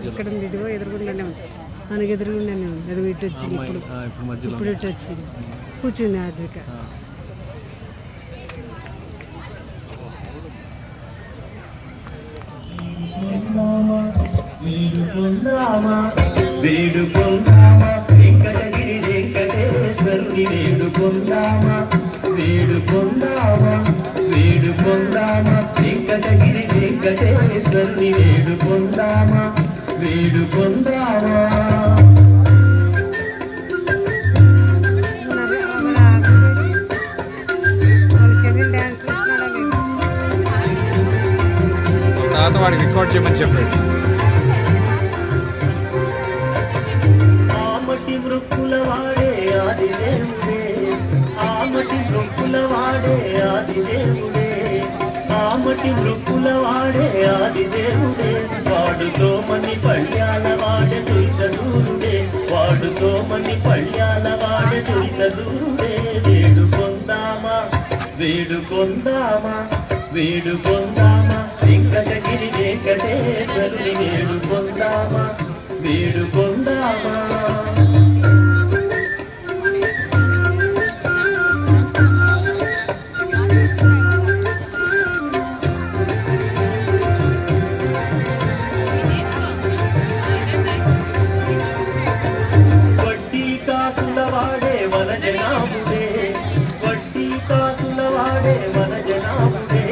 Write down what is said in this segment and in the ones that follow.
ఇక్కడ ఉంది, ఇదిగో ఎదురుగుండానే ఉంది, మనకి ఎదురుగుండానే ఉంది. అదిగో ఇటు వచ్చింది, ఇప్పుడు ఇటు వచ్చింది, కూర్చుంది ఆద్విక. వేడుకొందామా వెంకటగిరి వెంకటేశ్వరుని వేడుకొందామా, వేడుకొందామా వేడుకొందామా వెంకటగిరి వెంకటేశ్వరుని వేడుకొందామా, వేడుకొందామా. తాత వాడికి రికార్డ్ చేయమని చెప్పాడు. ఆమటి మృక్కుల వాడే ఆదిదేవుడే, ఆమటి మృక్కుల వాడే ఆదిదేవుడే, ఆమటి మృక్కుల వాడే ఆదిదేవుడే. వాడుతో మని పళ్యాల వాడే దురిత దూరుడే, వాడుతో మని పళ్యాల వాడే దురిత దూరుడే. వేడుకొందామా వేడుకొందామా వేడుకొందామా వెంకటగిరి వెంకటేశ్వరుని వేడుకొందామా, వేడుకొందామా. వడ్డీ కాసుల వాడే వన జనాభుడే, వడ్డీ కాసుల వాడే వన జనాభుడే,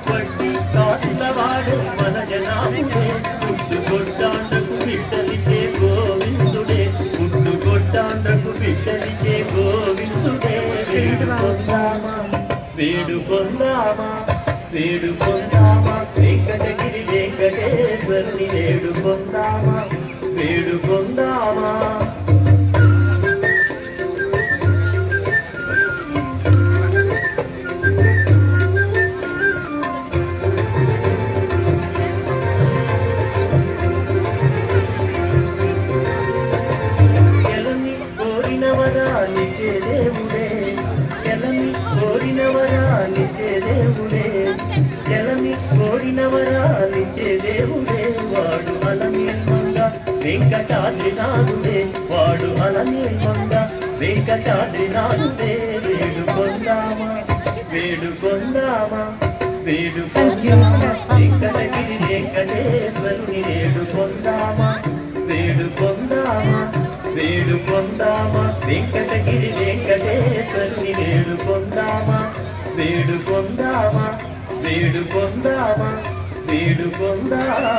వడ్డీ కాసుల వాడే వన జనాభుడే. పుట్టు కొట్టాండకు బిడ్డలిచే గోవిందుడే, పుట్టు కొట్టాండకు బిడ్డలిచే గోవిందుడే. వేడుకొందామా వేడుకొందామా వేడుకొందామా వెంకటగిరి వెంకటేశ్వరుని వేడుకొందామా, వేడుకొందామా. ఎలమి కోరిన వరాలిచ్చే దేవుడే, ఎలమి కోరిన వరాలిచ్చే దేవుడే, ఎలమి కోరిన వరాలిచ్చే దేవుడే. వాడు అలమేల్మంగ వెంకటాద్రినాథుడే, వాడు అలమేల్మంగ వెంకటాద్రినాథుడే. వేడుకొందామా వేడుకొందామా వేడుకొందామా వెంకటగిరి వెంకటేశ్వరుని వేడుకొందామా, వేడుకొందామా వేడుకొందామా వెంకటగిరి వెంకటేశ్వరుని వేడుకొందామా, వేడుకొందామా వేడుకొందామా వేడుకొందామా.